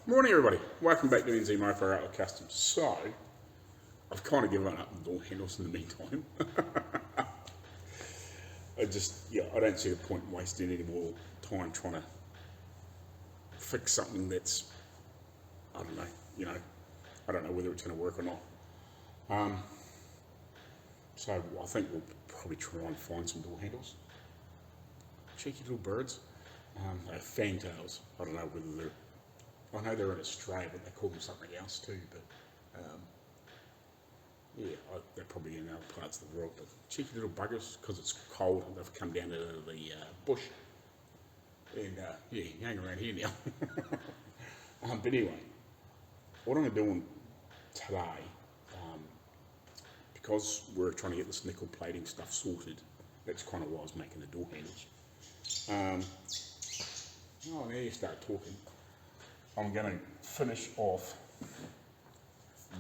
Morning everybody, welcome back to NZ Marko Outlaw Kustoms. So, I've kind of given up the door handles in the meantime. I don't see the point in wasting any more time trying to fix something that's, I don't know whether it's going to work or not. So I think we'll probably try and find some door handles. Cheeky little birds. They're fantails. I don't know whether I know they're in Australia, but they call them something else too. But they're probably in other parts of the world. But cheeky little buggers, because it's cold, and they've come down to the bush, and you hang around here now. But anyway, what I'm doing today, because we're trying to get this nickel plating stuff sorted, that's kind of why I was making the door handles. Now you start talking. I'm going to finish off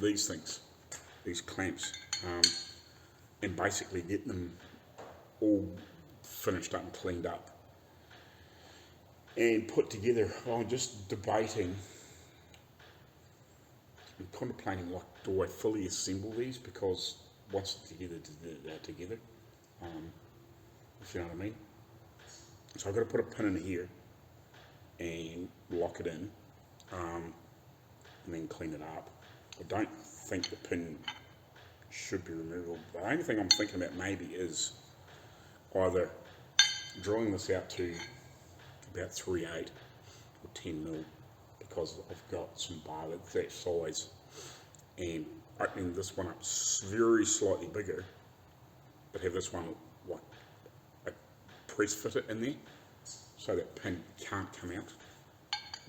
these things, these clamps, and basically get them all finished up and cleaned up and put together. I'm just debating and contemplating, like, do I fully assemble these, because once they're together, if you know what I mean. So I've got to put a pin in here and lock it in, and then clean it up. I don't think the pin should be removable. The only thing I'm thinking about maybe is either drilling this out to about 3/8 or 10mm, because I've got some bar that's that size, and opening this one up very slightly bigger, but have this one like press fit it in there so that pin can't come out.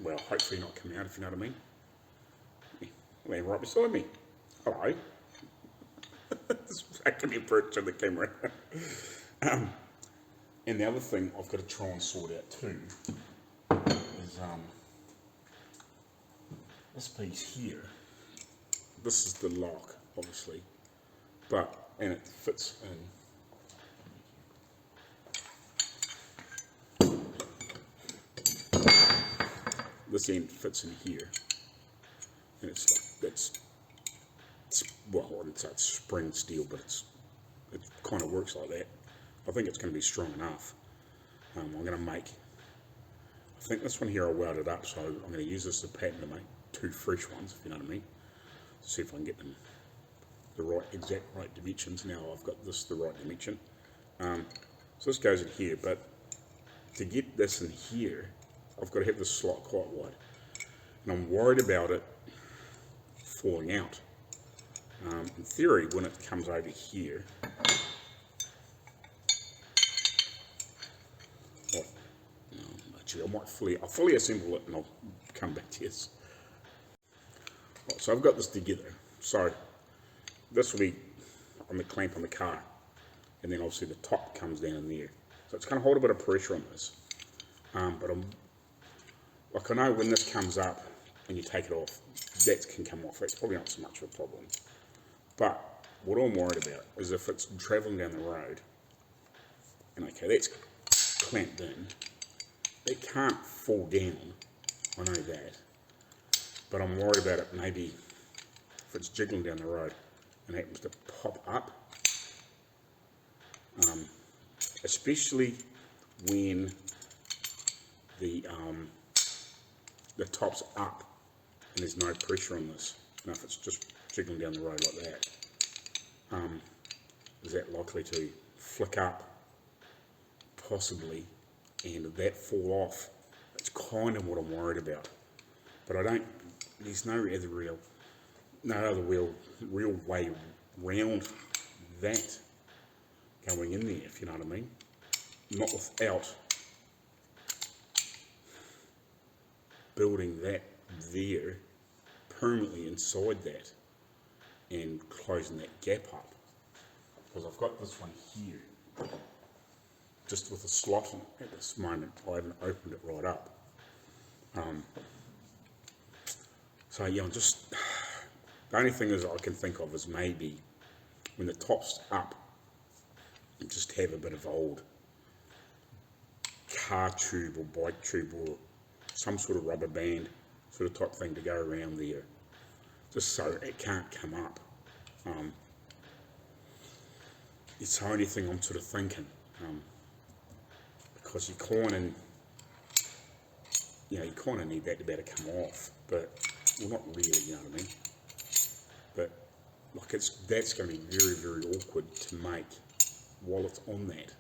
Well, hopefully not come out, if you know what I mean. Land right beside me. Hello. That can be a perch on the camera. And the other thing I've got to try and sort out too is this piece here. This is the lock, obviously, and it fits in. This end fits in here, and it's like well, I wouldn't say it's spring steel, but it kind of works like that. I think it's going to be strong enough. I'm going to make, I think this one here I welded up, so I'm going to use this as a pattern to make two fresh ones, if you know what I mean. See if I can get them the exact right dimensions. Now I've got this the right dimension. So this goes in here, but to get this in here, I've got to have this slot quite wide, and I'm worried about it falling out. In theory, when it comes over here, actually I'll fully assemble it and I'll come back to this. Right, so I've got this together. So this will be on the clamp on the car, and then obviously the top comes down in there. So it's going to hold a bit of pressure on this, but I know when this comes up and you take it off, that can come off. It's probably not so much of a problem. But what I'm worried about is if it's travelling down the road, and okay, that's clamped in, it can't fall down, I know that. But I'm worried about it maybe if it's jiggling down the road and happens to pop up, especially when the top's up and there's no pressure on this. Now if it's just jiggling down the road like that, is that likely to flick up? Possibly, and that fall off. That's kind of what I'm worried about. But there's no other real way round that going in there, if you know what I mean. Not without building that there permanently inside that and closing that gap up, because I've got this one here just with a slot in it at this moment. I haven't opened it right up. So yeah, the only thing is I can think of is maybe when the top's up, just have a bit of old car tube or bike tube or some sort of rubber band sort of type thing to go around there, just so it can't come up. It's the only thing I'm sort of thinking, because you kind of, you kind of need that to be able to come off, but, well, not really, you know what I mean, but, like, that's going to be very, very awkward to make while it's on that.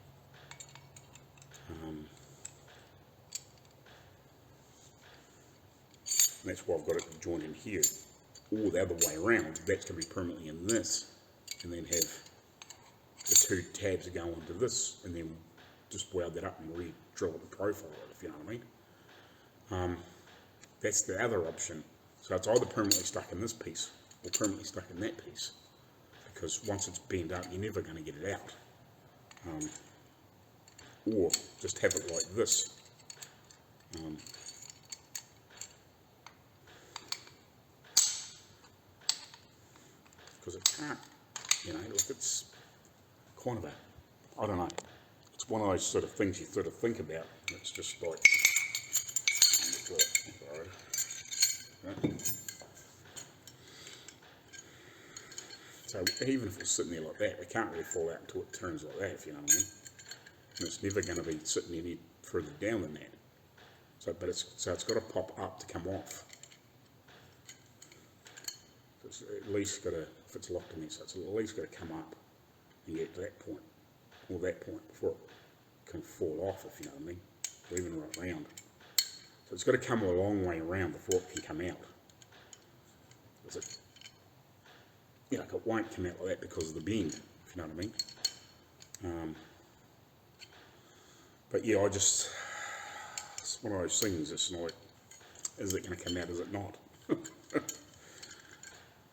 That's why I've got it joined in here, or the other way around. That's going to be permanently in this, and then have the two tabs go onto this, and then just weld that up and re-drill it and profile it, if you know what I mean. That's the other option. So it's either permanently stuck in this piece or permanently stuck in that piece, because once it's bent up, you're never going to get it out. Or just have it like this. Because it can't, you know, like it's kind of a, I don't know, it's one of those sort of things you sort of think about. It's just like, so even if it's sitting there like that, it can't really fall out until it turns like that, if you know what I mean. And it's never going to be sitting any further down than that. So, but it's got to pop up to come off. It's at least got to, if it's locked in there, so it's at least got to come up and get to that point, or that point, before it can fall off, if you know what I mean, or even right round. So it's got to come a long way around before it can come out. Because it, you know, it won't come out like that because of the bend, if you know what I mean. But yeah, it's one of those things. It's like, is it going to come out? Is it not?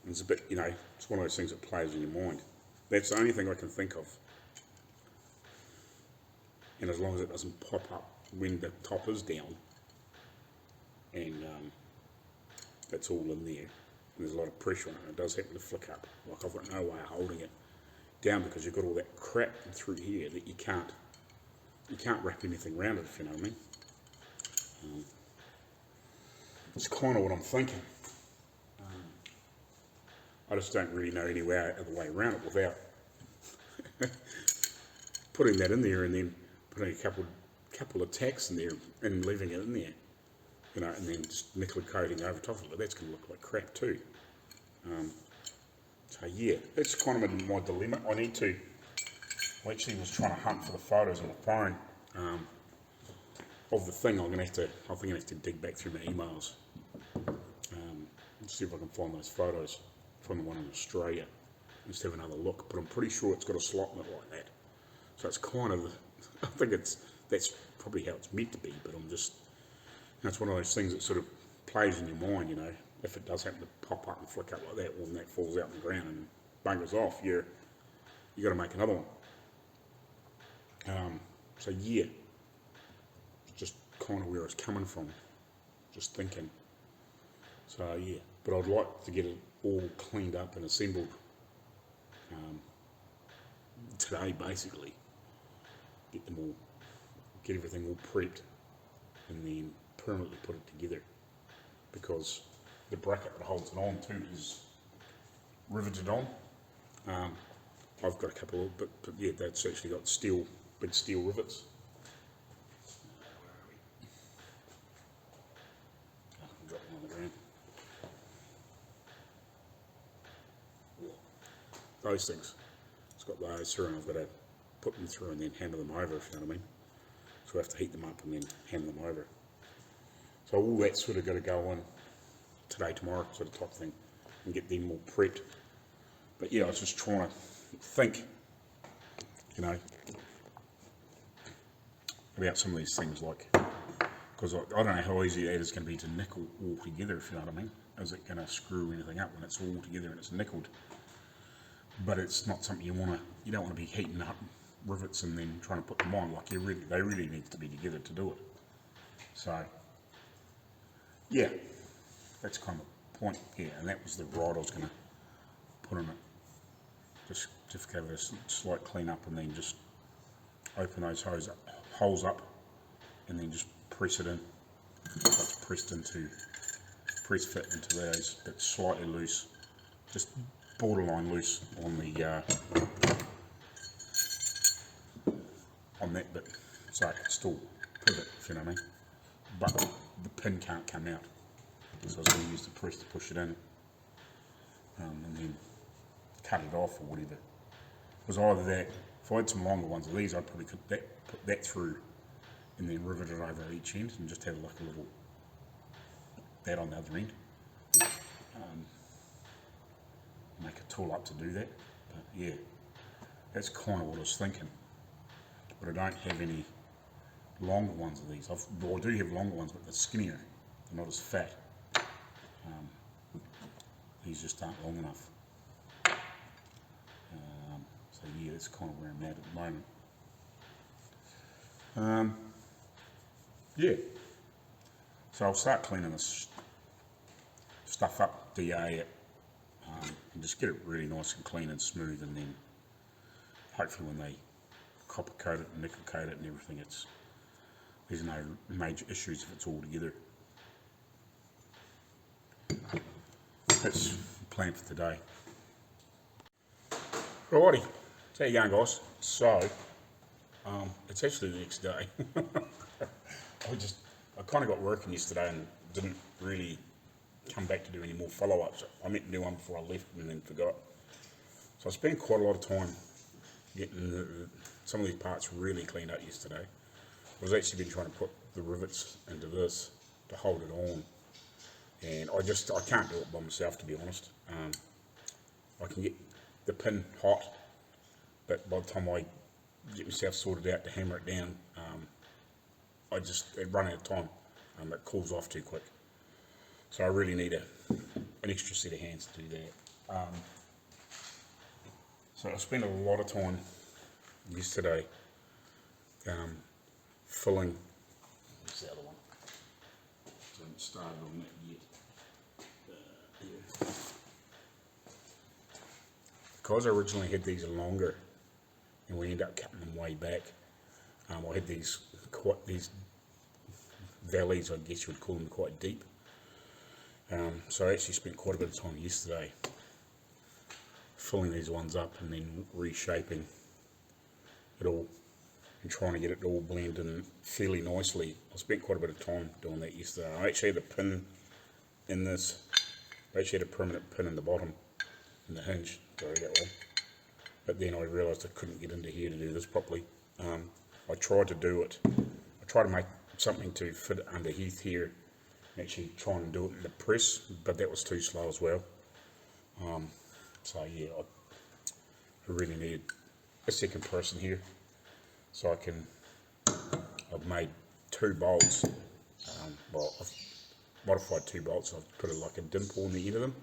It's a bit, you know, it's one of those things that plays in your mind. That's the only thing I can think of. And as long as it doesn't pop up when the top is down, and that's all in there, and there's a lot of pressure on it, and it does happen to flick up. Like, I've got no way of holding it down because you've got all that crap through here that you can't wrap anything around it, if you know what I mean. It's kind of what I'm thinking. I just don't really know any other way around it without putting that in there and then putting a couple of tacks in there and leaving it in there, you know, and then just nickel coating over top of it. That's going to look like crap too. So yeah, that's kind of my dilemma. I actually was trying to hunt for the photos on the phone of the thing. I think I'm gonna have to dig back through my emails and see if I can find those photos from the one in Australia. Just have another look, but I'm pretty sure it's got a slot in it like that. So it's kind of, I think that's probably how it's meant to be, but I'm just, it's one of those things that sort of plays in your mind, you know. If it does happen to pop up and flick up like that, when that falls out on the ground and buggers off, you got to make another one. So yeah, just kind of where it's coming from, just thinking. So yeah, but I'd like to get it all cleaned up and assembled today, basically. Get everything all prepped, and then permanently put it together, because the bracket that holds it on too is riveted on. I've got a couple of, but yeah, that's actually got big steel rivets. I'm dropping on the ground. Those things. It's got those through, and I've got to put them through and then hammer them over, if you know what I mean. So I have to heat them up and then hammer them over. So all that's sort of got to go on today, tomorrow, sort of type thing, and get them all prepped. But yeah, I was just trying to think, you know, about some of these things, like, because I don't know how easy that is going to be to nickel all together, if you know what I mean. Is it going to screw anything up when it's all together and it's nickeled? But it's not something you don't want to be heating up rivets and then trying to put them on. Like, they really need to be together to do it. So yeah, that's kind of the point. Yeah, and that was the rod I was going to put on it. Just give it a slight clean up and then just open those holes up and then just press it in. So it's pressed into press fit into those, but slightly loose, just borderline loose on the on that bit, so it can still pivot, if you know what I mean. But the pin can't come out, so I was going to use the press to push it in, and then cut it off or whatever. It was either that, if I had some longer ones of these, I'd probably put that through and then rivet it over each end and just have like a little that on the other end. Make a tool up to do that, but yeah, that's kind of what I was thinking. But I don't have any longer ones of these. I do have longer ones, but they're skinnier, they're not as fat. These just aren't long enough. So yeah, that's kind of where I'm at the moment. Yeah, so I'll start cleaning this stuff up, DA it, and just get it really nice and clean and smooth, and then hopefully when they copper coat it and nickel coat it and everything, there's no major issues if it's all together. That's the plan for today. Righty, so how you going, guys? So, it's actually the next day. I kind of got working yesterday and didn't really come back to do any more follow-ups. I meant to do one before I left and then forgot. So I spent quite a lot of time getting some of these parts really cleaned up yesterday. I was actually been trying to put the rivets into this to hold it on, and I can't do it by myself, to be honest. I can get the pin hot, but by the time I get myself sorted out to hammer it down, I run out of time. It cools off too quick. So I really need an extra set of hands to do that. So I spent a lot of time yesterday filling. Where's the other one? I haven't started on that yet. Because I originally had these longer, and we ended up cutting them way back. I had these valleys, I guess you would call them, quite deep. So I actually spent quite a bit of time yesterday filling these ones up and then reshaping it all and trying to get it all blend in fairly nicely. I spent quite a bit of time doing that yesterday. I actually had a pin in this. I actually had a permanent pin in the bottom, in the hinge, sorry, that one. But then I realised I couldn't get into here to do this properly. I tried to do it. I tried to make something to fit underneath here, actually trying to do it in the press, but that was too slow as well. So yeah, I really needed a second person here, so I've made 2 bolts. Well, I've modified 2 bolts. I've put like a dimple in the end of them,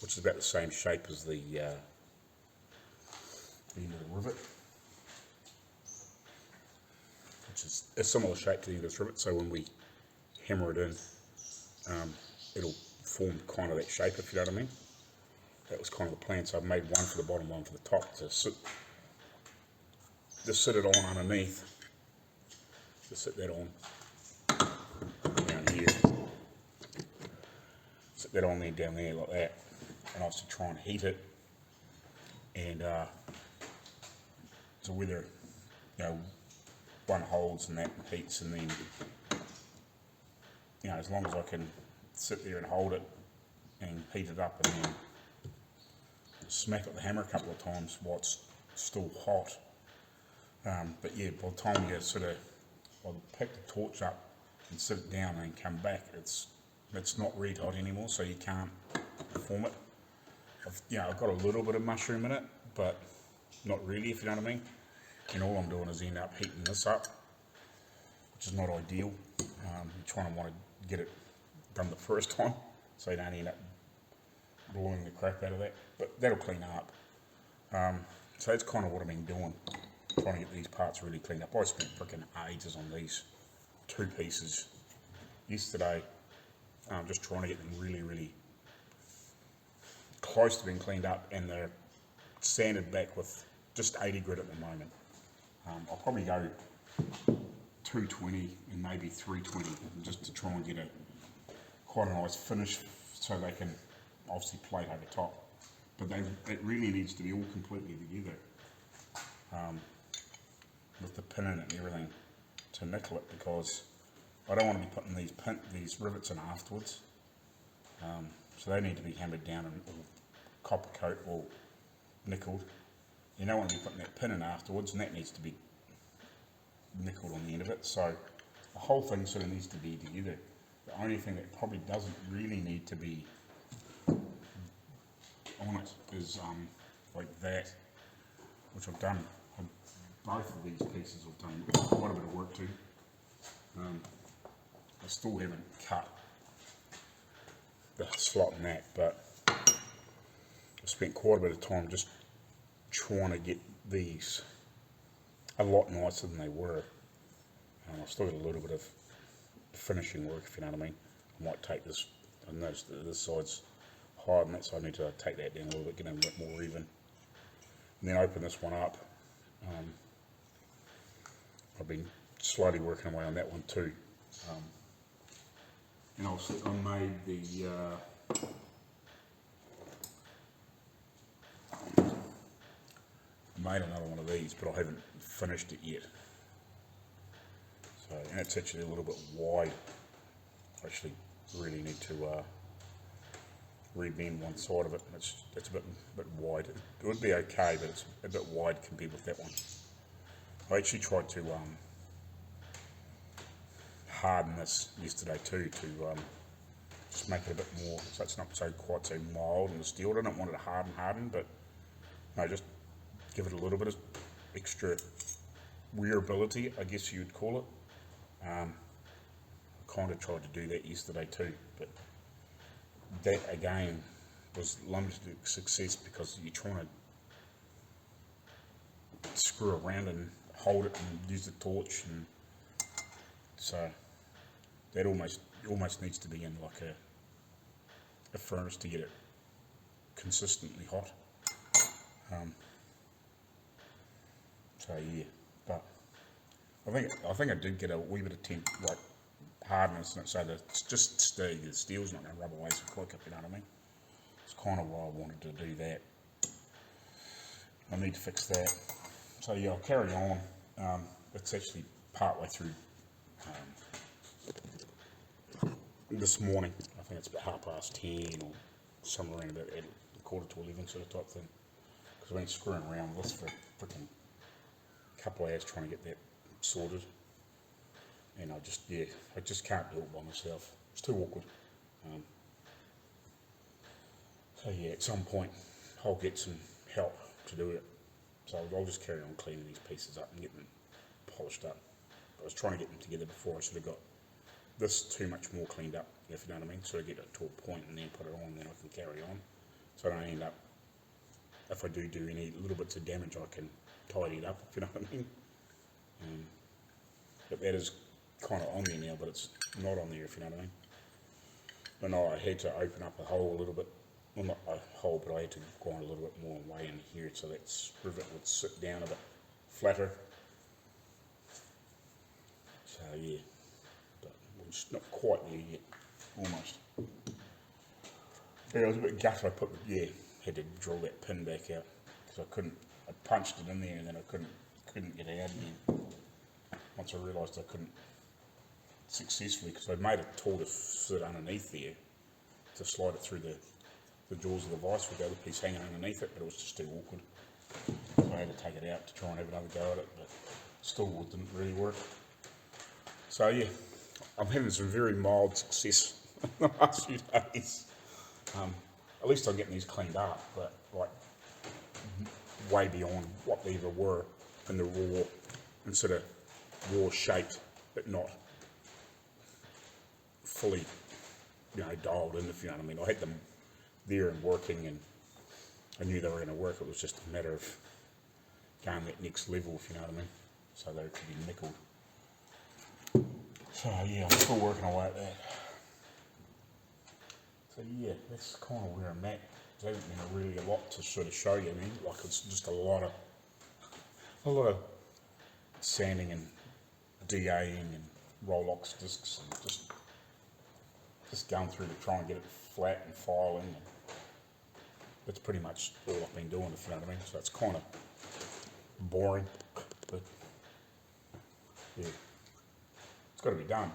which is about the same shape as the end of the rivet, which is a similar shape to the end of this rivet, so when we hammer it in, it'll form kind of that shape, if you know what I mean. That was kind of the plan. So I've made one for the bottom, one for the top to sit it on underneath, to sit that on down here, sit that on there down there like that, and I was to try and heat it, and so whether one holds and that heats, and then as long as I can sit there and hold it and heat it up and then smack it with the hammer a couple of times while it's still hot. But yeah, by the time you I'll pick the torch up and sit it down and come back, it's not red hot anymore, so you can't form it. I've got a little bit of mushroom in it, but not really, if you know what I mean. And all I'm doing is end up heating this up, which is not ideal. You're trying to want to get it done the first time, so you don't end up boiling the crap out of that, but that'll clean up. So that's kind of what I've been doing, trying to get these parts really cleaned up. I spent freaking ages on these 2 pieces yesterday, just trying to get them really, really close to being cleaned up, and they're sanded back with just 80 grit at the moment. I'll probably go 220 and maybe 320 just to try and get quite a nice finish so they can obviously plate over top. But it really needs to be all completely together with the pin in it and everything to nickel it, because I don't want to be putting these rivets in afterwards. So they need to be hammered down and copper coat or nickeled. You don't want to be putting that pin in afterwards, and that needs to be nickeled on the end of it. So the whole thing sort of needs to be together. The only thing that probably doesn't really need to be on it is like that, which I've done. Both of these pieces I've done quite a bit of work to. I still haven't cut the slot in that, but I spent quite a bit of time just trying to get these a lot nicer than they were. I've still got a little bit of finishing work, if you know what I mean. I might take this, I noticed that this side's higher than that, so I need to take that down a little bit, get it a bit more even. And then open this one up. I've been slowly working away on that one too. And I made the made another one of these, but I haven't finished it yet. So, and it's actually a little bit wide. I actually really need to rebend one side of it. It's a bit wide. It would be okay, but it's a bit wide compared with that one. I actually tried to harden this yesterday too, to just make it a bit more, so it's not quite so mild in the steel. I don't want it to harden, but no, just give it a little bit of extra wearability, I guess you'd call it. I kind of tried to do that yesterday too, but that again was limited to success because you're trying to screw around and hold it and use the torch, and so that almost needs to be in like a furnace to get it consistently hot. So yeah, but I think I did get a wee bit of temp, like hardness in it, so that it's just the steel's not going to rub away so quick, if you know what I mean. It's kind of why I wanted to do that. I need to fix that. So yeah, I'll carry on. It's actually part way through this morning. I think it's about 10:30 or somewhere around about 11:15 sort of type thing. Because I've been screwing around with this for freaking a couple of hours trying to get that sorted. And I just can't do it by myself. It's too awkward. So yeah, at some point I'll get some help to do it. So I'll just carry on cleaning these pieces up and get them polished up. I was trying to get them together before I should have got this too much more cleaned up, if you know what I mean. So I get it to a point and then put it on, then I can carry on. So I don't end up, if I do any little bits of damage, I can tidy it up, if you know what I mean. But that is kind of on there now, but it's not on there, if you know what I mean. And I had to open up a hole a little bit, well not a hole, but I had to grind a little bit more way in here so that rivet would sit down a bit flatter. So yeah, but we're just not quite there yet, almost. Yeah, I was a bit gutted. Had to drill that pin back out because I punched it in there and then I couldn't get it out again. Once I realised I couldn't successfully, because I made a tool to sit underneath there to slide it through the jaws of the vice with the other piece hanging underneath it, but it was just too awkward. So I had to take it out to try and have another go at it, but still didn't really work. So yeah, I'm having some very mild success in the last few days. At least I'm getting these cleaned up, but like way beyond what they ever were in the raw, and sort of raw shaped, but not fully, dialed in, if you know what I mean. I had them there and working, and I knew they were going to work. It was just a matter of going that next level, if you know what I mean. So they could be nickeled. So yeah, I'm still working away at that. So yeah, that's kind of where I'm at. There hasn't been really a lot to sort of show you. I mean, like it's just a lot of sanding and DAing and Rolex discs and just just going through to try and get it flat and filing. And that's pretty much all I've been doing, if you know what I mean. So it's kind of boring, but yeah, it's got to be done.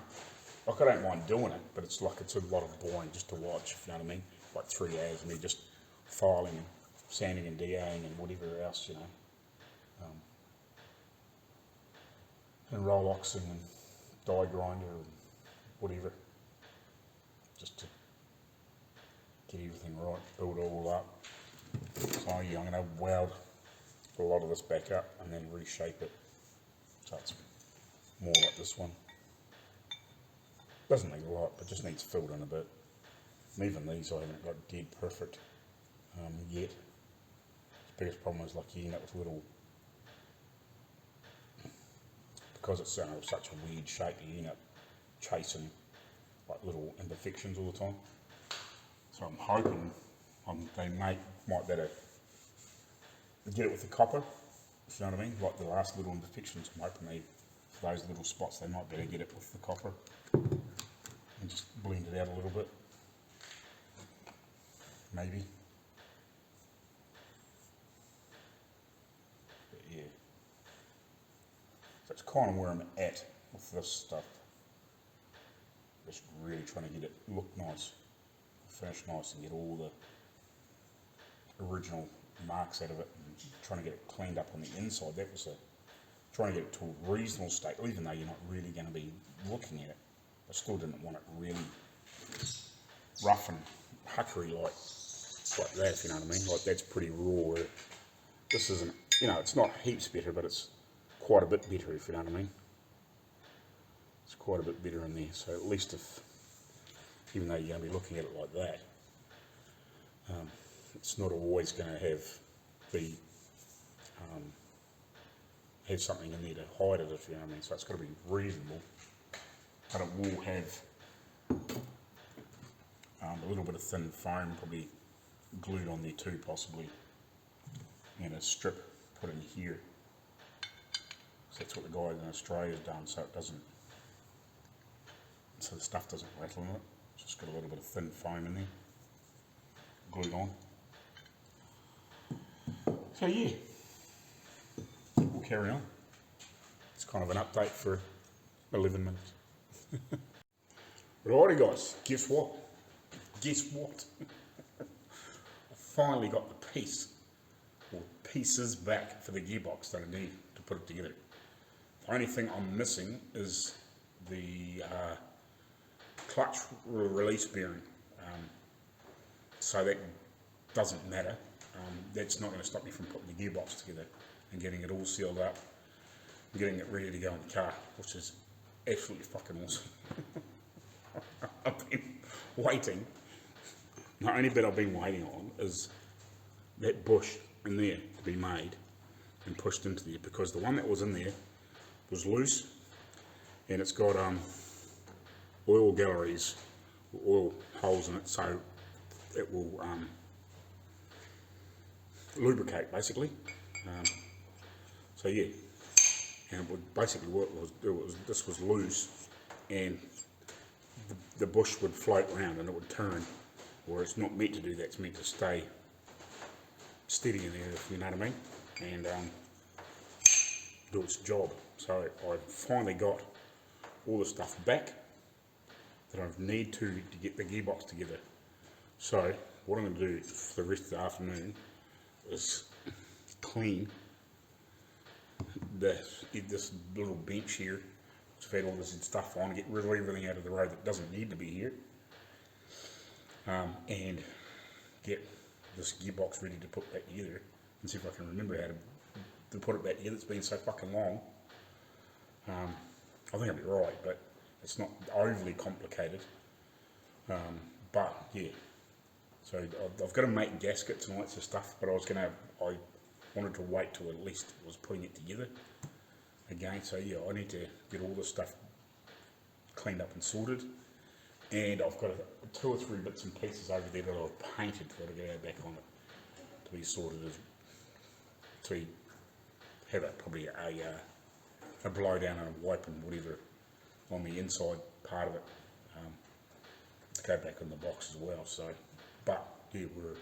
Like, I don't mind doing it, but it's like it's a lot of boring just to watch, if you know what I mean. Like 3 hours of me just filing and sanding and DAing and whatever else, you know. And Roleoxing and die grinder and whatever, just to get everything right, build it all up. So yeah, I'm going to weld a lot of this back up and then reshape it so it's more like this one. Doesn't need a lot, but just needs filled in a bit. And even these I haven't got dead perfect yet. The biggest problem is like you end up with little, because it's such a weird shape, you end up chasing like little imperfections all the time. So I'm hoping they might better get it with the copper, if you know what I mean, like the last little imperfections. I'm hoping for those little spots they might better get it with the copper and just blend it out a little bit, maybe. But yeah, so it's kind of where I'm at with this stuff. Just really trying to get it look nice, finish nice, and get all the original marks out of it, and trying to get it cleaned up on the inside. That was trying to get it to a reasonable state, even though you're not really going to be looking at it. I still didn't want it really rough and huckery like that, if you know what I mean. Like, that's pretty raw. This isn't, you know, it's not heaps better, but it's quite a bit better, if you know what I mean. It's quite a bit better in there. So at least even though you're going to be looking at it like that, it's not always going to have something in there to hide it, if you know what I mean. So it's got to be reasonable, but it will have a little bit of thin foam probably glued on there too, possibly, and a strip put in here. So that's what the guy in Australia's done, so the stuff doesn't rattle in it. It's just got a little bit of thin foam in there, glued on. So yeah, we'll carry on. It's kind of an update for 11 minutes. Righty guys, guess what? I finally got the pieces back for the gearbox that I need to put it together. The only thing I'm missing is the clutch release bearing. So that doesn't matter. That's not going to stop me from putting the gearbox together and getting it all sealed up and getting it ready to go in the car, which is absolutely fucking awesome. I've been waiting. The only bit I've been waiting on is that bush in there to be made and pushed into there, because the one that was in there was loose and it's got oil galleries, oil holes in it, so it will lubricate basically. So yeah, and basically what this was loose, and the bush would float around and it would turn, or it's not meant to do that, it's meant to stay steady in there, if you know what I mean, and do its job. So I finally got all the stuff back that I need to get the gearbox together. So what I'm going to do for the rest of the afternoon is clean this little bench here, which I've had all this stuff on, get rid of everything out of the road that doesn't need to be here, and get this gearbox ready to put back together, and see if I can remember how to put it back together. It's been so fucking long. I think I'll be right, but it's not overly complicated. But yeah, so I've got to make gaskets and all that sort of stuff, but I wanted to wait till at least I was putting it together again. So yeah, I need to get all this stuff cleaned up and sorted, and I've got 2 or 3 bits and pieces over there that I've painted that I've got to go back on it to be sorted, to have it probably a blow down and a wipe and whatever on the inside part of it. to go back in the box as well. So, but yeah, we're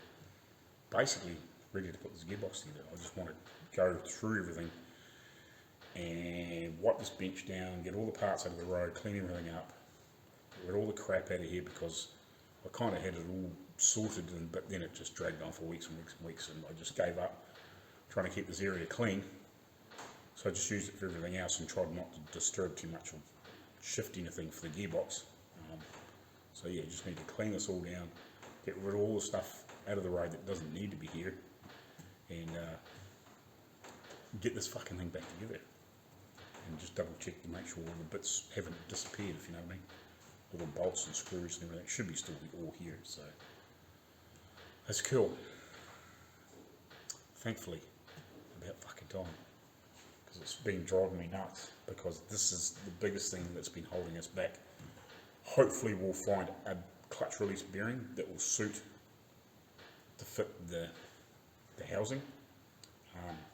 basically ready to put this gearbox together. I just want to go through everything and wipe this bench down, get all the parts out of the road, clean everything up, get all the crap out of here, because I kind of had it all sorted, but then it just dragged on for weeks and weeks and weeks, and I just gave up trying to keep this area clean. So I just used it for everything else and tried not to disturb too much or shift anything for the gearbox. So yeah, just need to clean this all down, get rid of all the stuff out of the road that doesn't need to be here, and get this fucking thing back together. And just double check to make sure all the bits haven't disappeared, if you know what I mean. Little bolts and screws and everything should be still be all here, so that's cool. Thankfully, about fucking time, because it's been driving me nuts, because this is the biggest thing that's been holding us back. Hopefully we'll find a clutch release bearing that will suit to fit the housing,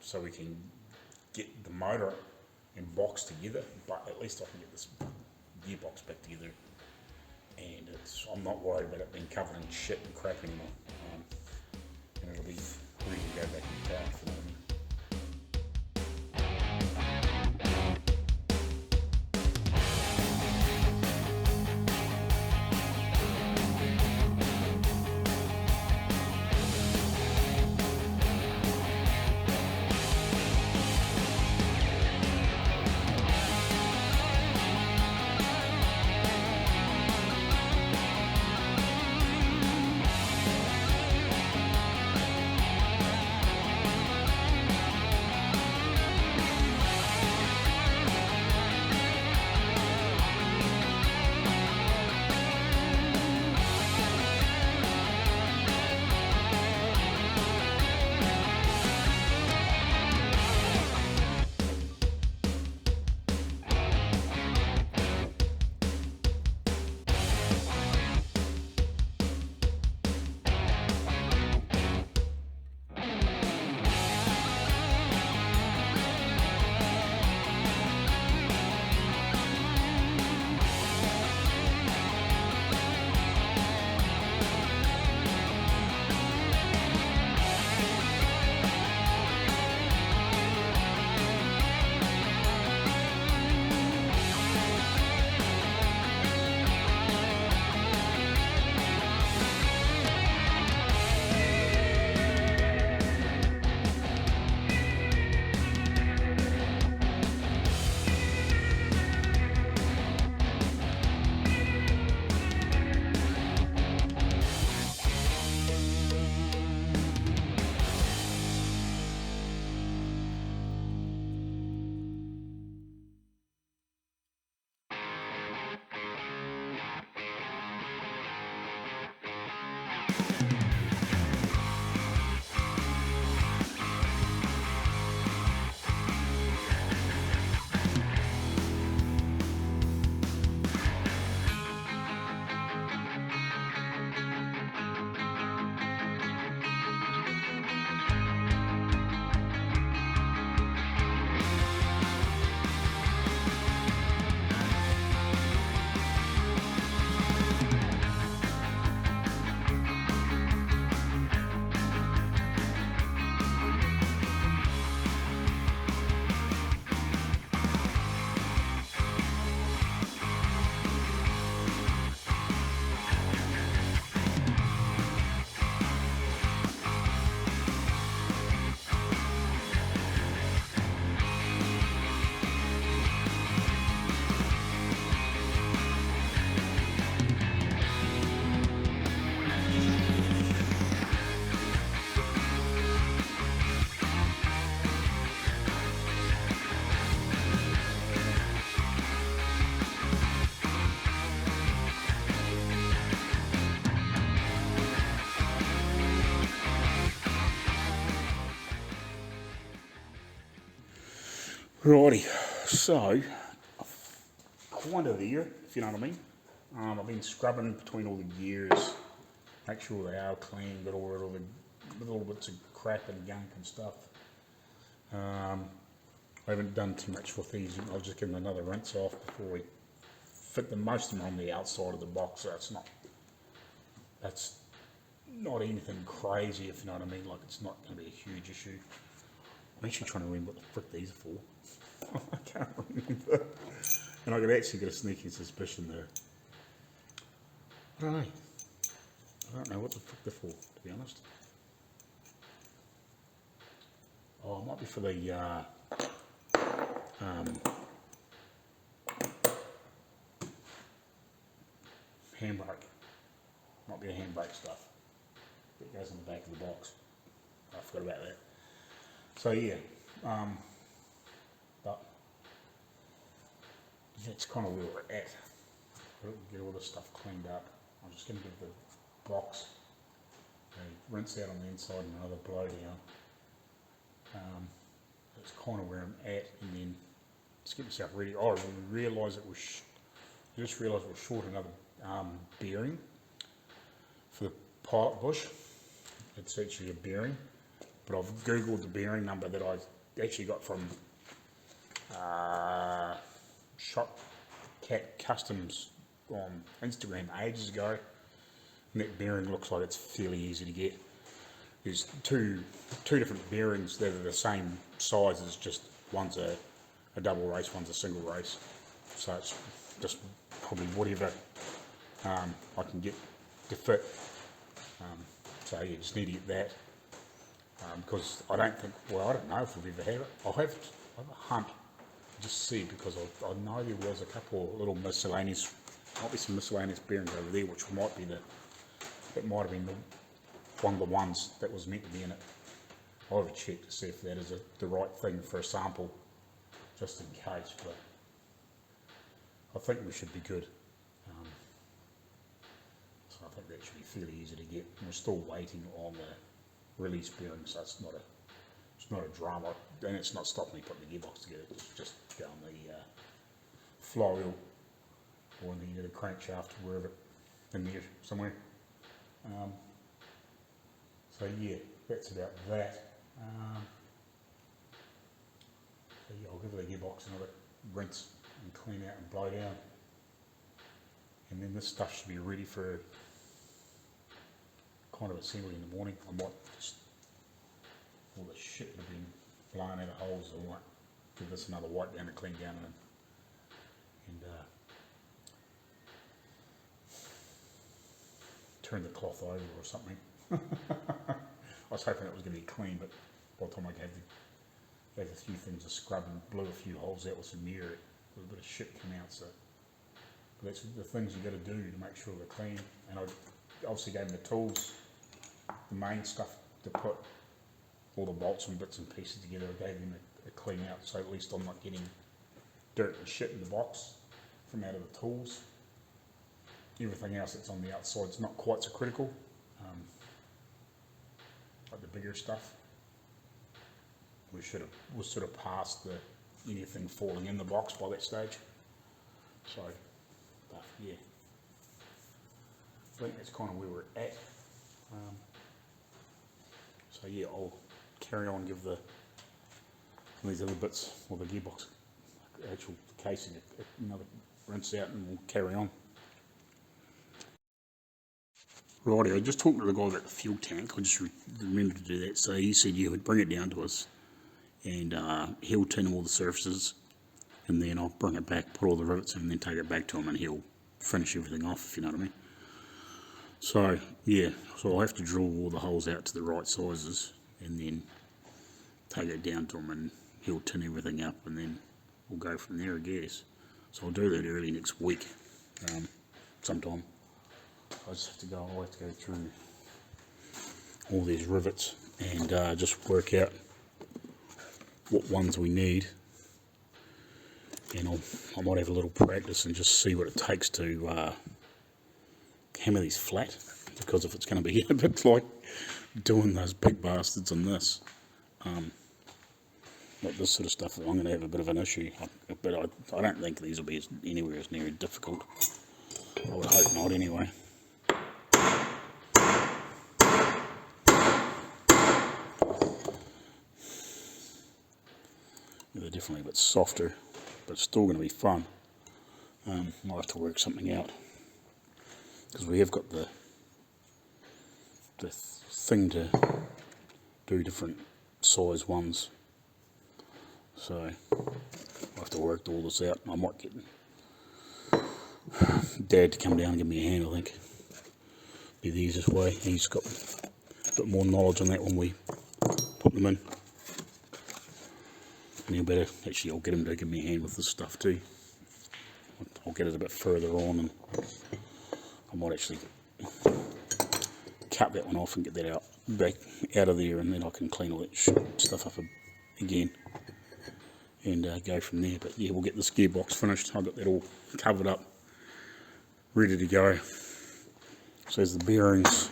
so we can get the motor and box together, but at least I can get this gearbox back together, and I'm not worried about it being covered in shit and crap anymore, and it'll be ready to go back in town for them. Righty, so kind of there, if you know what I mean. I've been scrubbing between all the gears, make sure they are clean, got all the little bits of crap and gunk and stuff. I haven't done too much with these. I'll just give them another rinse off before we fit them. Most of them on the outside of the box, so it's not That's not anything crazy, if you know what I mean. Like, it's not going to be a huge issue. I'm actually trying to remember what the frick these are for. I can't remember. And I could actually get a sneaky suspicion there. I don't know. I don't know what the frick they're for, to be honest. Oh, it might be for the handbrake. Might be the handbrake stuff that goes on the back of the box. I forgot about that. So yeah, but that's kind of where we're at. Get all this stuff cleaned up. I'm just going to give the box a rinse out on the inside and another blow down. That's kind of where I'm at, and then just get myself ready. Oh, I realised it was. I just realised it was short another bearing for the pilot bush. It's actually a bearing, but I've googled the bearing number that I actually got from Shop Cat Kustoms on Instagram ages ago, and that bearing looks like it's fairly easy to get. There's two different bearings that are the same size, as just one's a double race, one's a single race. So it's just probably whatever I can get to fit. So yeah, just need to get that because I don't think, well, I don't know if we've ever had it. I'll have a hunt to just see, because I know there was a couple of little miscellaneous, might be some miscellaneous bearings over there, which might be that might have been one of the ones that was meant to be in it. I'll have a check to see if that is the right thing for a sample, just in case, but I think we should be good. So I think that should be fairly easy to get. And we're still waiting on the release bearing, so it's not a drama, and it's not stopping me putting the gearbox together. It's just go on the flywheel or the crankshaft, wherever in there somewhere. So yeah, that's about that. So yeah, I'll give the gearbox another rinse and clean out and blow down. And then this stuff should be ready for kind of assembly in the morning. I might just, all the shit that have been blown out of holes, I might give this another wipe down and clean down and turn the cloth over or something. I was hoping it was going to be clean, but by the time I gave a few things a scrub and blew a few holes out with some mirror, a little bit of shit came out. So but that's the things you got to do to make sure they're clean. And I obviously gave them the tools, the main stuff to put all the bolts and bits and pieces together. I gave them a clean out, so at least I'm not getting dirt and shit in the box from out of the tools. Everything else that's on the outside is not quite so critical, like the bigger stuff. We sort of past anything falling in the box by that stage. So, but yeah, I think that's kind of where we're at. So yeah, I'll carry on, give these other bits, or the gearbox, actual casing, another rinse out, and we'll carry on. Righty, I just talked to the guy about the fuel tank. I just remembered to do that. So he said you would bring it down to us, and he'll tin all the surfaces, and then I'll bring it back, put all the rivets in, and then take it back to him, and he'll finish everything off, if you know what I mean. So yeah, so I'll have to drill all the holes out to the right sizes, and then take it down to him, and he'll tin everything up, and then we'll go from there, I guess. So I'll do that early next week, sometime. I just have to go through all these rivets and just work out what ones we need, and I might have a little practice and just see what it takes to hammer these flat, because if it's going to be a bit like doing those big bastards on this, like this sort of stuff, I'm going to have a bit of an issue, but I don't think these will be anywhere as near difficult. I would hope not anyway. They're definitely a bit softer, but still going to be fun. Might have to work something out, because we have got the the thing to do different size ones. So I have to work all this out. I might get Dad to come down and give me a hand, I think. Be the easiest way. He's got a bit more knowledge on that when we put them in. And he'll better, actually I'll get him to give me a hand with this stuff too. I'll get it a bit further on, and I might actually cut that one off and get that back out of there, and then I can clean all that stuff up again and go from there. But yeah, we'll get this gearbox finished. I've got that all covered up, ready to go. So there's the bearings,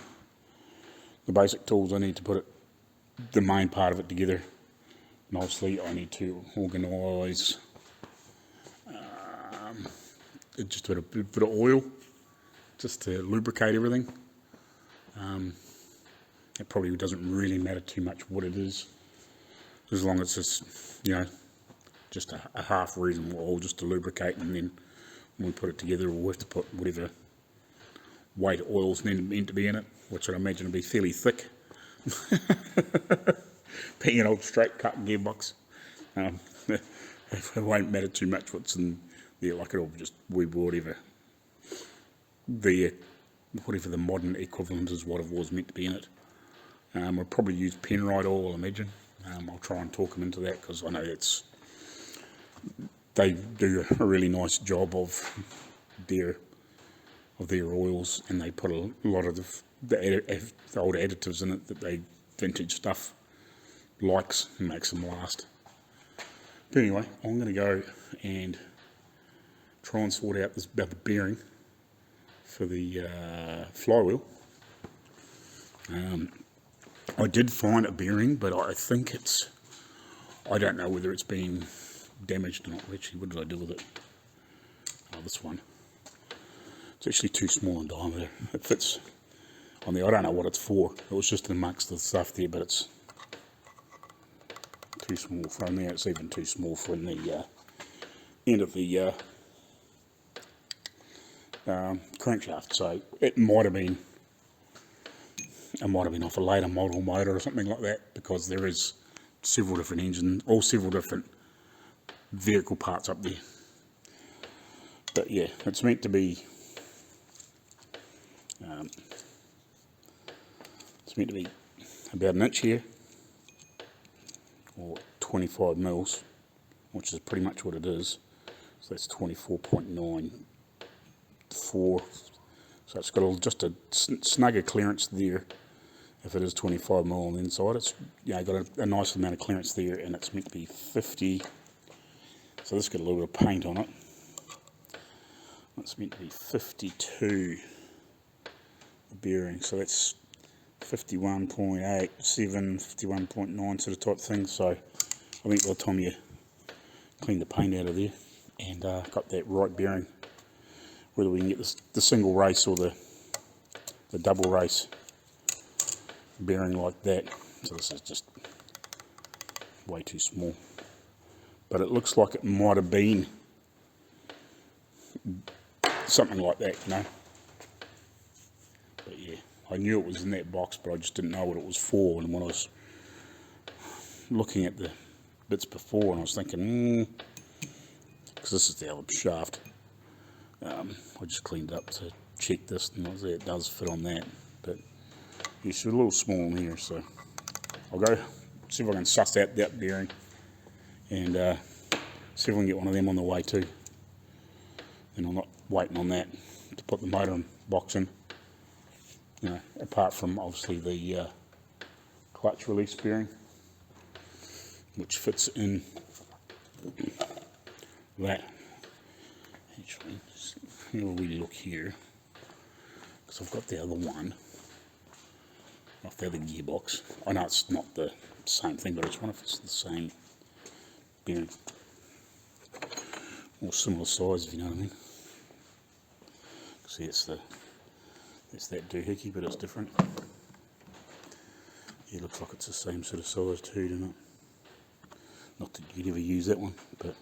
the basic tools I need to put the main part of it together. And obviously I need to organise just a bit of oil, just to lubricate everything. It probably doesn't really matter too much what it is, as long as it's, you know, just a half reasonable oil just to lubricate, and then when we put it together we'll have to put whatever weight oils meant to be in it, which I imagine will be fairly thick. Being an old straight cut gearbox, it won't matter too much what's in there, like it'll just be whatever the modern equivalent is, what it was meant to be in it. I'll probably use Penrite oil, I imagine. I'll try and talk them into that, because I know they do a really nice job of their oils, and they put a lot of the old additives in it that vintage stuff likes and makes them last. But anyway, I'm going to go and try and sort out this about the bearing for the flywheel. I did find a bearing, but I think I don't know whether it's been damaged or not. Actually, what did I do with it? Oh, this one. It's actually too small in diameter. It fits on the, I don't know what it's for. It was just amongst the stuff there, but it's too small for in there. It's even too small for in the end of the crankshaft. So it might have been off a later model motor or something like that, because there is several different engines, or several different vehicle parts up there. But yeah, it's meant to be about an inch here, or 25 mils, which is pretty much what it is. So that's 24.94. So it's got just a snugger clearance there. If it is 25 mil on the inside, it's got a nice amount of clearance there, and it's meant to be 50. So this got a little bit of paint on it. It's meant to be 52 bearing, so that's 51.8, 51.9 sort of type thing. So I think by the time you clean the paint out of there and got that right bearing, whether we can get the single race or the double race bearing like that. So this is just way too small, but it looks like it might have been something like that, you know. But yeah, I knew it was in that box, but I just didn't know what it was for. And when I was looking at the bits before, and I was thinking, because this is the other shaft, I just cleaned up to check this, and it does fit on that. But it's a little small in here, so I'll go see if I can suss out that bearing and see if I can get one of them on the way too. And I'm not waiting on that to put the motor box in, you know, apart from obviously the clutch release bearing, which fits in that. Actually, here we look here, because I've got the other one off the other gearbox. I know it's not the same thing, but I just wonder if it's the same bearing or similar size, if you know what I mean. See, it's that doohickey, but it's different. Yeah, looks like it's the same sort of size too, doesn't it? Not that you'd ever use that one, but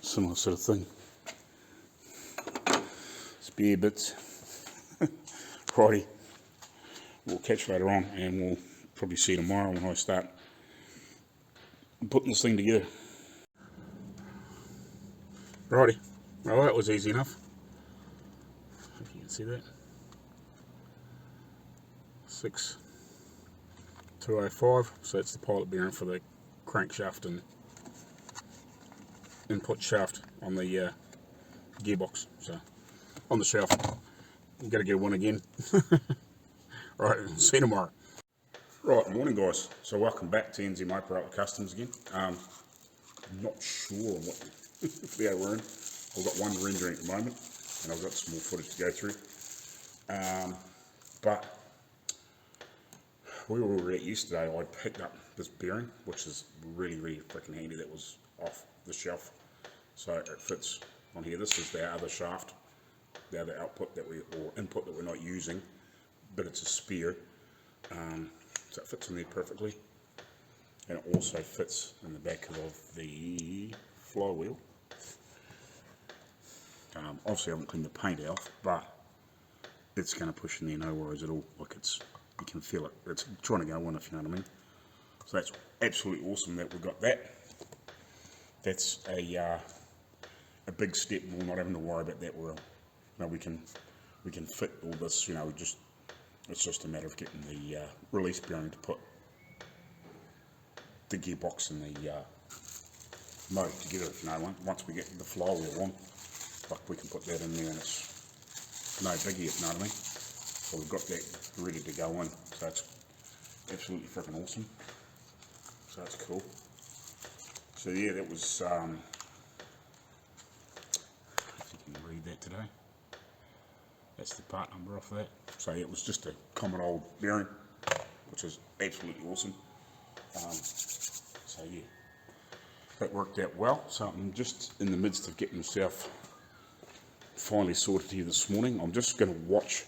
similar sort of thing. Spare bits. Righty, we'll catch later on, and we'll probably see you tomorrow when I start putting this thing together. Righty, well, that was easy enough. If you can see that. 6205, so that's the pilot bearing for the crankshaft and input shaft on the gearbox. So on the shelf, we've got to get one again. Right, see you tomorrow. Right, morning guys. So welcome back to NZ Outlaw Kustoms again. Not sure what video we're in. I've got one rendering at the moment, and I've got some more footage to go through. But we were at yesterday, I picked up this bearing, which is really freaking handy. That was off the shelf, so it fits on here. This is the other shaft, the other output that or input that we're not using, but it's a spare, so it fits in there perfectly, and it also fits in the back of the flywheel. Obviously I haven't cleaned the paint off, but it's going to push in there, no worries at all. Like you can feel it. It's trying to go in, if you know what I mean. So that's absolutely awesome that we've got that. That's a big step. We're not having to worry about that. We can fit all this. It's just a matter of getting the release bearing to put the gearbox and the motor together. If you know, once we get the flywheel on, like we can put that in there, and it's no biggie. If you know what I mean. So we've got that ready to go in. So it's absolutely freaking awesome. So that's cool. So yeah, that was, if you can read that today, that's the part number off that. So yeah, it was just a common old bearing, which is absolutely awesome. So yeah, that worked out well. So I'm just in the midst of getting myself finally sorted here this morning. I'm just going to watch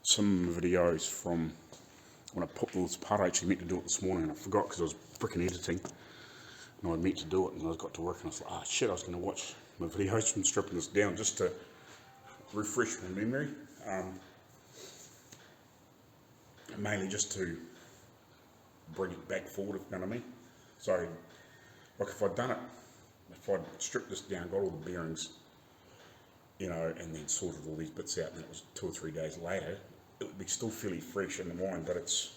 some videos from when I put this part. I actually meant to do it this morning and I forgot because I was freaking editing, and I meant to do it, and I got to work and I was like, oh shit, I was going to watch my videos from stripping this down just to refresh my memory, mainly just to bring it back forward, if you know what I mean. So like if I'd done it, if I'd stripped this down, got all the bearings, and then sorted all these bits out, and it was 2 or 3 days later, it would be still fairly fresh in the mind, but it's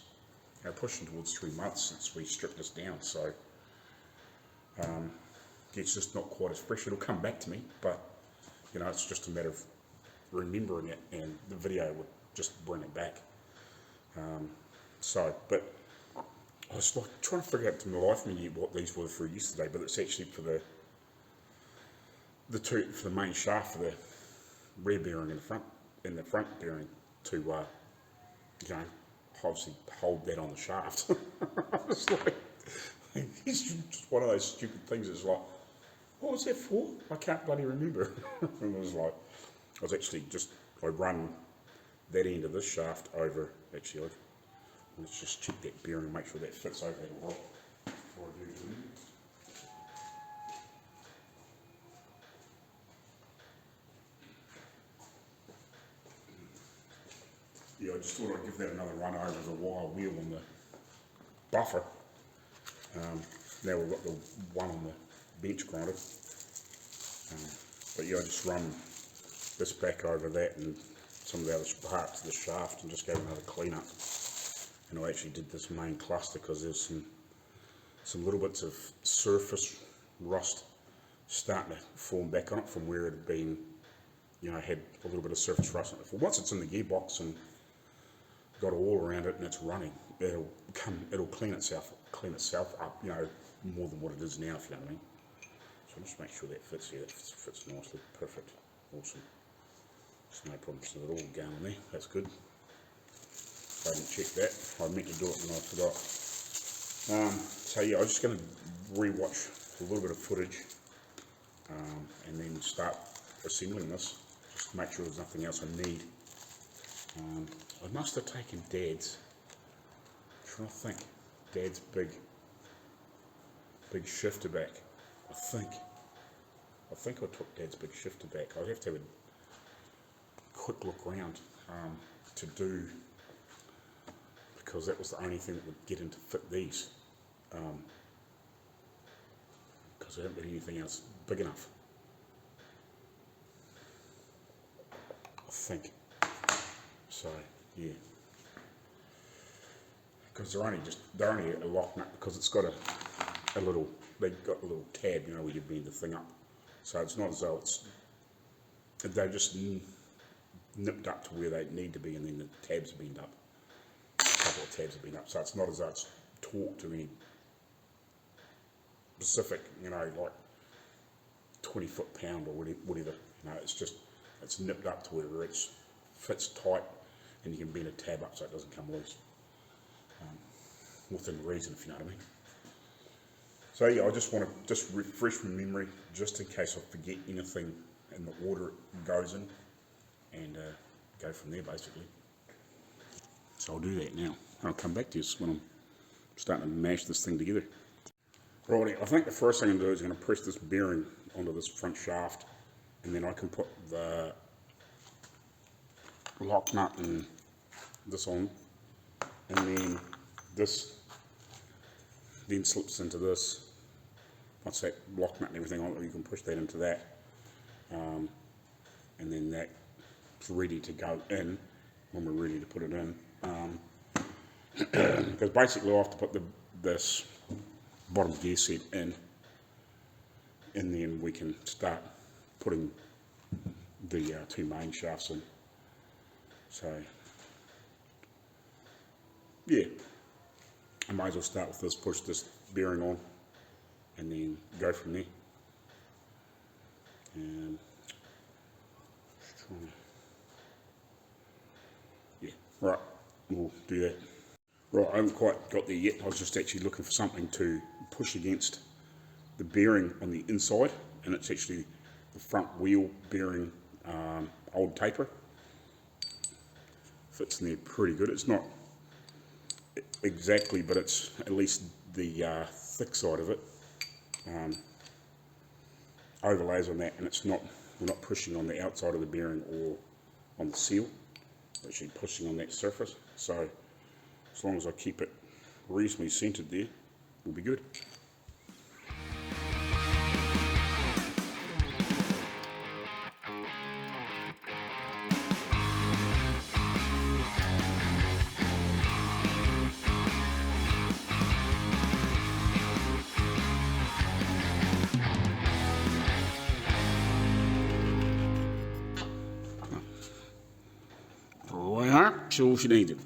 pushing towards 3 months since we stripped this down, so it's just not quite as fresh. It'll come back to me, but it's just a matter of remembering it, and the video would just bring it back. But I was like trying to figure out to my life what these were for yesterday, but it's actually for the main shaft, for the rear bearing and the front bearing to obviously hold that on the shaft. It's like, it's just one of those stupid things. It's like, what was that for? I can't bloody remember. And I run that end of this shaft over. Actually, let's just check that bearing and make sure that fits over that well before I do it. Yeah, I just thought I'd give that another run over the wire wheel on the buffer. Now we've got the one on the bench grinder. But yeah, I just run this back over that and some of the other parts of the shaft and just gave another clean up. And I actually did this main cluster because there's some little bits of surface rust starting to form back on it from where it had been, had a little bit of surface rust on it. Once it's in the gearbox and got all around it and it's running, it'll clean itself up, more than what it is now, if you know what I mean. So I'll just make sure that fits here. That fits nicely, perfect, awesome. There's no problems at all going there. That's good. I didn't check that. I meant to do it and I forgot. So yeah, I'm just going to re-watch a little bit of footage and then start assembling this. Just to make sure there's nothing else I need. I must have taken Dad's. I'm trying to think. Dad's big shifter back. I think I took Dad's big shifter back. I'll have to have a quick look around to do because that was the only thing that would get in to fit these, because there hadn't been anything else big enough, I think. So yeah, because they're only a lock nut, because it's got a little, they've got a little tab, you know, where you bend the thing up. So it's not as though they're just nipped up to where they need to be, and then the tabs are bent up. A couple of tabs have been up, so it's not as though it's taut to any specific, you know, like 20 foot-pound or whatever. You know, it's nipped up to where it fits tight, and you can bend a tab up so it doesn't come loose. Within reason, if you know what I mean. So yeah, I just want to refresh my memory, just in case I forget anything in the order it goes in, and go from there basically. So I'll do that now. I'll come back to you when I'm starting to mash this thing together. Right, I think the first thing I'm going to do is I'm going to press this bearing onto this front shaft, and then I can put the lock nut and this on, and then this then slips into this. Once that lock nut and everything on, you can push that into that, and then that's ready to go in when we're ready to put it in. Because basically I have to put this bottom gear set in, and then we can start putting the two main shafts in. So yeah, I might as well start with this, push this bearing on, and then go from there. And just trying to, yeah, right, we'll do that. Right, I haven't quite got there yet. I was just actually looking for something to push against the bearing on the inside, and it's actually the front wheel bearing, old taper. Fits in there pretty good. It's not exactly, but it's at least the thick side of it. Overlays on that, and we're not pushing on the outside of the bearing or on the seal. We're actually pushing on that surface. So as long as I keep it reasonably centered there, we'll be good. That's all she needed.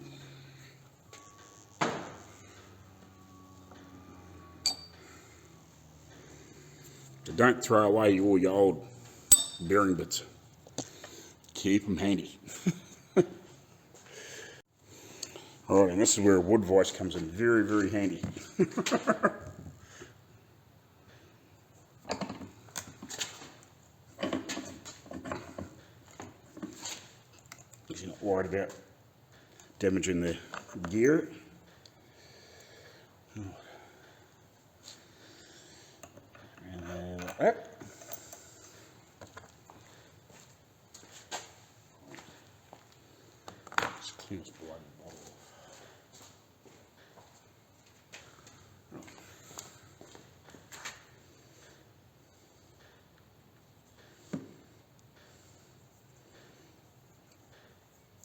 So don't throw away all your old bearing bits. Keep them handy. Alright, and this is where a wood vise comes in very, very handy. Because you're not worried about damaging the gear. And like that. Just clean this bloody bottle off.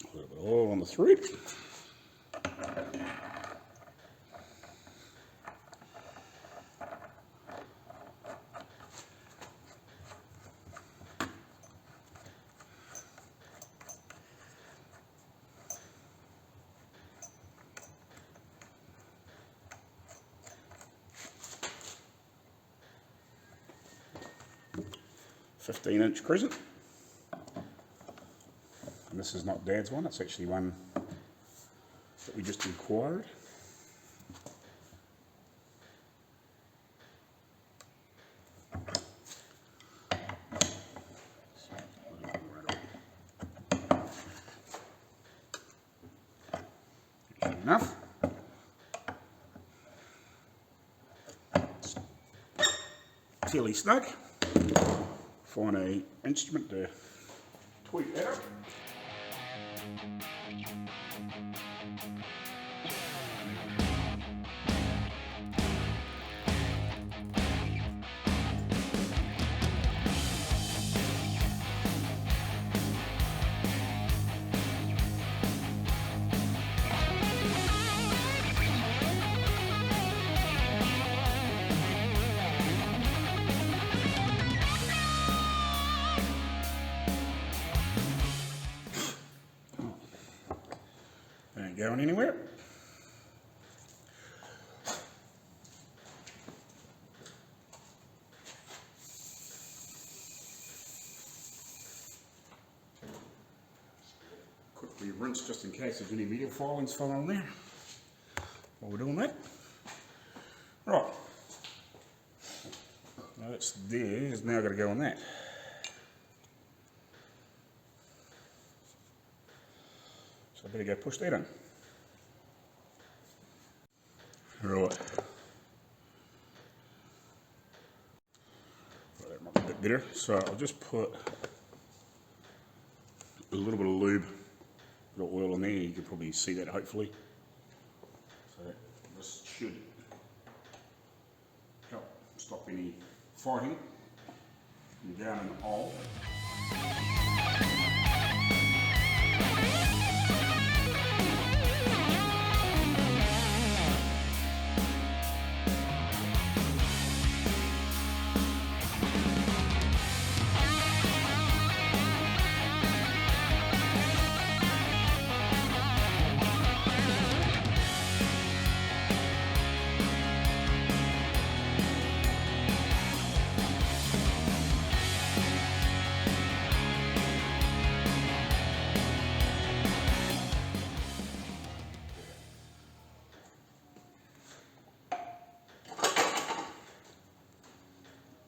A little bit of oil on the thread. .15-inch crescent, and this is not Dad's one, it's actually one that we just inquired. Enough. It's fairly snug. Find an instrument to tweak that up. going anywhere. Quickly rinse just in case there's any media filings fell on there while we're doing that. Right. Now that's there, it's now got to go on that. So I better go push that in. Right. That might be a bit better. So I'll just put a little bit of lube, a bit of oil in there. You can probably see that hopefully. So this should help stop any fighting down in the hole.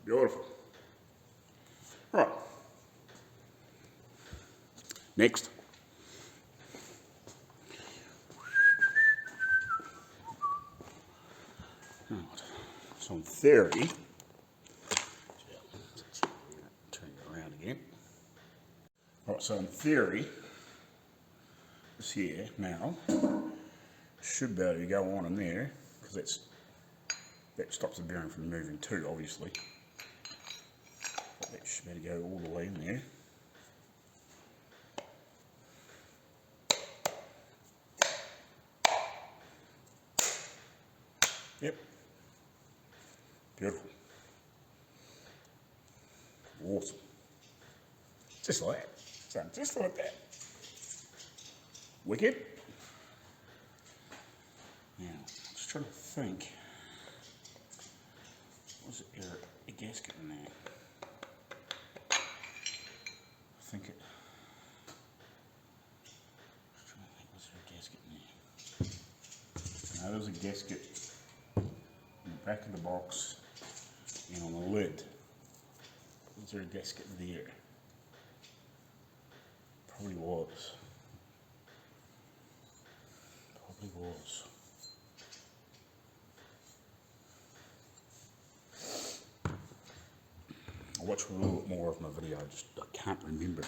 Beautiful. Right. Next. Right. So in theory, turn it around again. Right, so in theory, this here now should be able to go on in there because that stops the bearing from moving too, obviously. That should be able to go all the way in there. Yep. Beautiful. Awesome. Just like that. So just like that. Wicked. Now, I'm just trying to think. Was there a gasket in there? I think it. I'm trying to think, was there a gasket in there? No, there was a gasket in the back of the box and on the lid. Was there a gasket there? Probably was. Probably was. I'll watch a little bit more of my video, I can't remember.